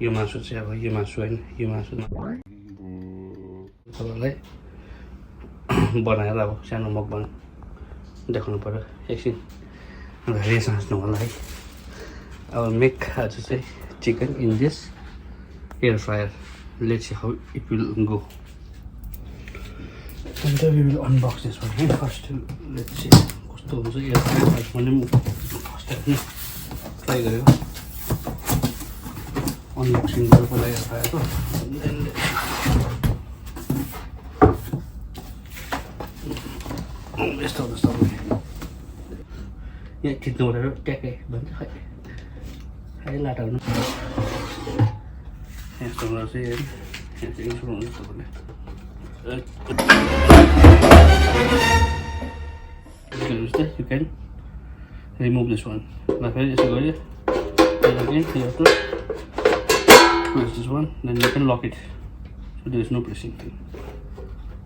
यो मासु चाहिँ अब यो मासु होइन यो मासु तपाईँलाई बनाएर अब सानो मकबाङ देखाउनु पऱ्यो एकछिन धेरै साँच्नु होला है अब मेक आज चाहिँ chicken in this air fryer let's see how it will go and we will unbox this one right? First let's see कस्तो हुन्छ एयर फ्रायर मैले फर्स्ट टाइम ट्राई गरेको अनबक्सिङ गरेर पहिला एयर फ्रायरको यस्तो हुन्छ तपाईँले यहाँ खिच्नु परेर ट्याक्कै भन्छ खै खै लाटा हुनु यस्तो हुँदो चाहिँ यहाँ चाहिँ यसो हुन्छ तपाईँले you can remove this one like this again you have to press this one then you can lock it so there is no pressing thing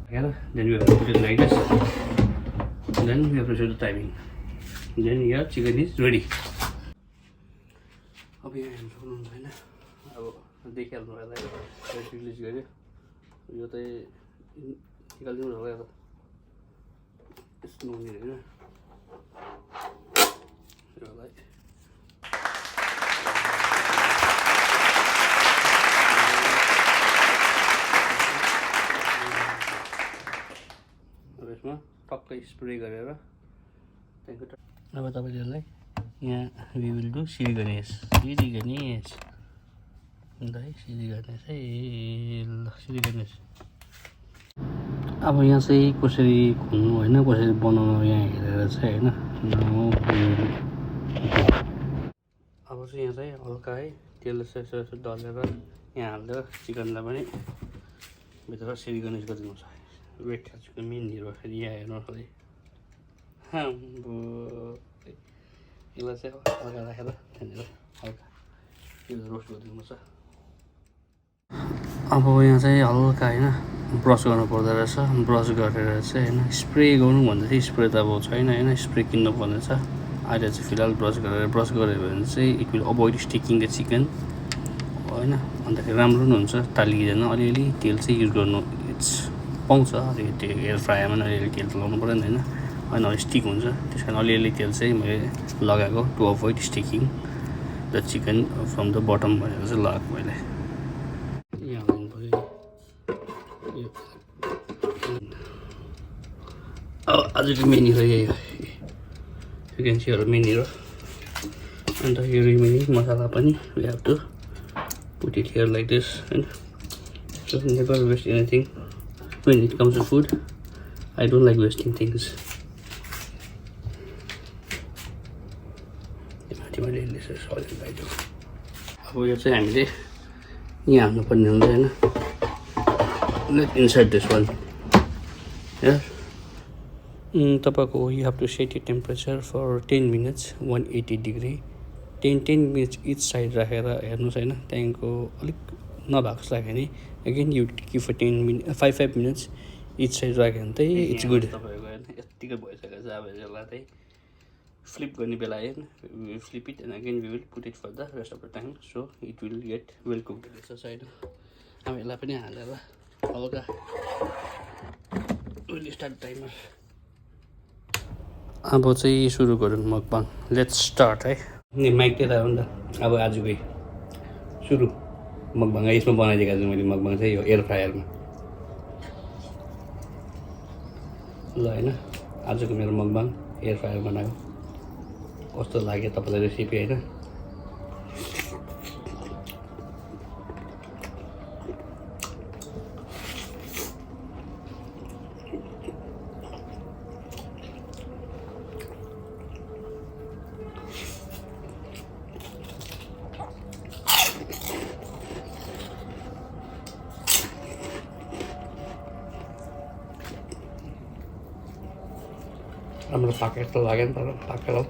together then you have to put it like this then you have to set the timing then your chicken is ready अब यहाँ हेर्नु सक्नुहुन्छ होइन अब देखिहाल्नु होला release गर्यो यो चाहिँ निकालिदिनु होला त यस्तो नहुने होइन यसलाई अब यसमा टक्कै स्प्रे गरेर त्यहाँको अब तपाईँले यसलाई यहाँ वी विल डु सिरी गणेश अन्त है सिरी गणेश है ल सिरी गणेश अब यहाँ चाहिँ कसरी खुल्नु होइन कसरी बनाउनु यहाँ हेरेर चाहिँ होइन अब चाहिँ यहाँ चाहिँ हल्का है तेल यसो यसो दलेर यहाँ हालेर चिकनलाई पनि भित्र सिरी गणेश गरिदिनु छ वेट चिकन मेन हिरो फेरि यहाँ हेर्नु है हाम्रो यसलाई चाहिँ हल्का राखेर त्यहाँनिर हल्का यो रोस्ट गरिदिनु छ अब यहाँ चाहिँ हल्का होइन ब्रस गर्नु पर्दो रहेछ ब्रस गरेर चाहिँ होइन स्प्रे गर्नु भन्दा चाहिँ स्प्रे त अब छैन होइन स्प्रे किन्नु पर्नेछ अहिले चाहिँ फिलहाल ब्रस गऱ्यो भने चाहिँ it will avoid sticking the chicken होइन अन्तखेरि राम्रो पनि हुन्छ टालिँदैन अलिअलि तेल चाहिँ युज गर्नु इट्स पाउँछ अलिकति त्यो एयर फ्रायरमा पनि अलिअलि तेल त लाउनु पऱ्यो नि होइन होइन स्टिक हुन्छ त्यस कारण अलिअलि तेल चाहिँ मैले लगाएको to avoid sticking the chicken from the bottom भनेर चाहिँ लगाएको मैले आजको मेन हिरो यही हो चिकन चियर मेन हिरो अन्त यो रिमेनिङ मसला पनि we have to put it here like this होइन so never waste anything when it comes to food I don't like wasting things माथि मैले सजिलो लगाइदियो अब यो चाहिँ हामीले यहाँ हाल्नुपर्ने हुन्छ होइन लेट इनसाइड दिस वान तपाईँको you have to set you temperature for 10 minutes 180 degree 10 minutes each side राखेर हेर्नुहोस् होइन त्यहाँदेखिको अलिक नभएको जस्तो लाग्यो भने अगेन यु कि फर 5 मिनट्स इच साइड राख्यो भने चाहिँ इट्स गुड तपाईँको होइन यत्तिकै भइसकेको छ अब यसलाई चाहिँ फ्लिप गर्ने बेला आयो flip it and again we will put it for the rest of the time so it will get well cooked रहेछ छैन अब यसलाई पनि हालेर हल्का विल स्टार्ट टाइमर अब चाहिँ सुरु गरौँ मकबाङ लेट्स स्टार्ट है नि माइक त्यता हो नि त अब आजकै सुरु मकबाङ यसमा बनाइदिएको छु मैले मकबाङ चाहिँ यो एयर फ्रायरमा ल होइन आजको मेरो मकबाङ एयर फ्रायर बनाएको कस्तो लाग्यो तपाईँलाई रेसिपी होइन राम्रो पाकेको जस्तो लाग्यो नि तर पाकेर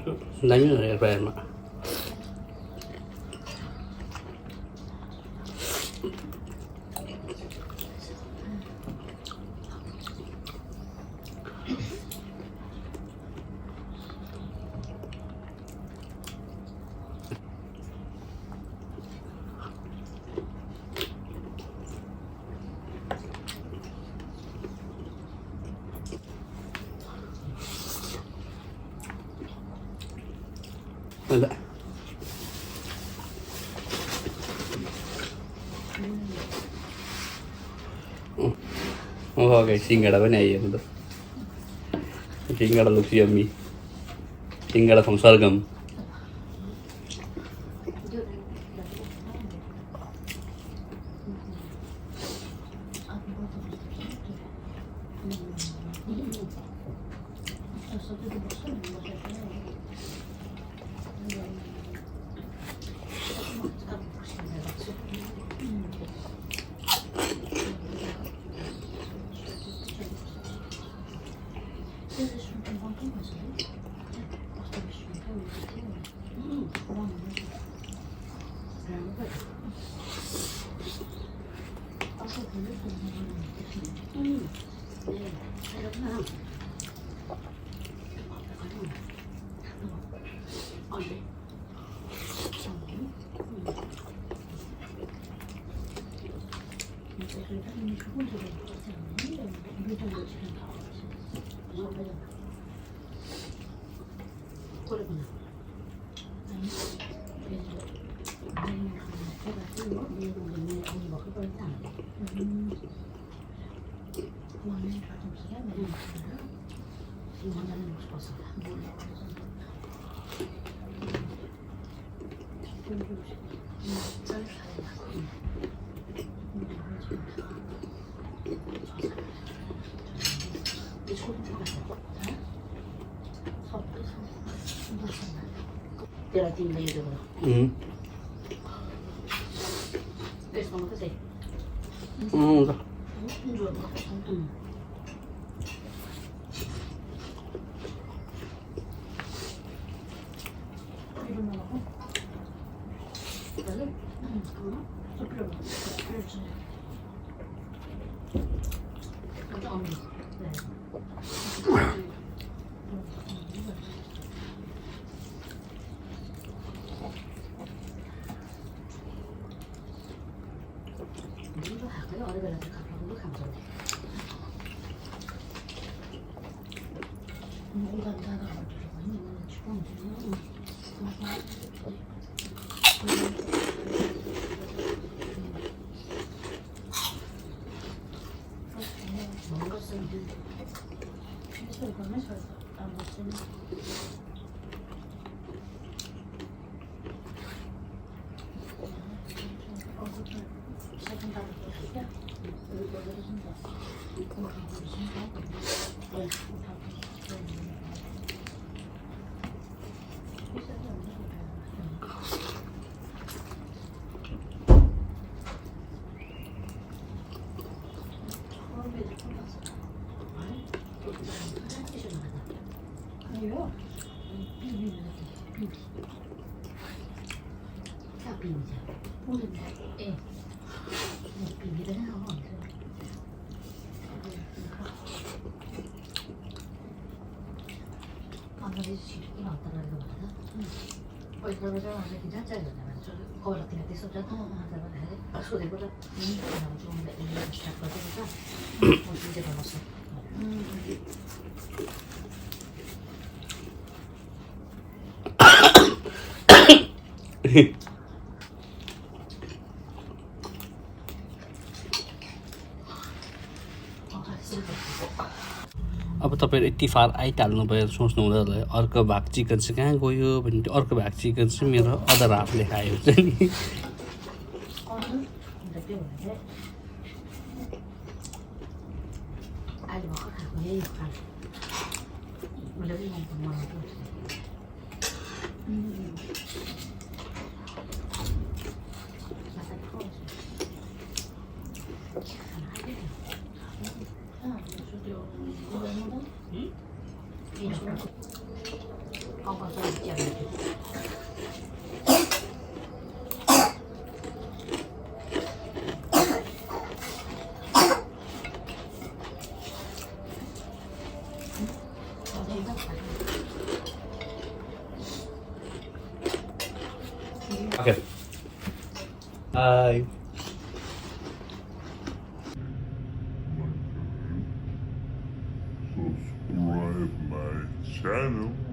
दामी एयरफ्रायरमा Ada. Oh guys, सिंगडा पनि आइएको त सिंगडा looks yummy सिंगडा from Sargam Te la tienda yo te Mm. Esto no te sé. Enggak. Poi quando c'era una settimana c'era come la tirate sotto la tavola, a su di quella non so come è stata fatta, non si deve non so. अब तपाईहरु यति far आइटाल्नु भयो सोच्नु हुँदैन होला अर्को भाग chicken चाहिँ कहाँ गयो भने अर्को भाग चिकन चाहिँ मेरो अदर हाफले खायो चाहिँ नि 刚刚在见面。Okay. Bye. Subscribe my channel.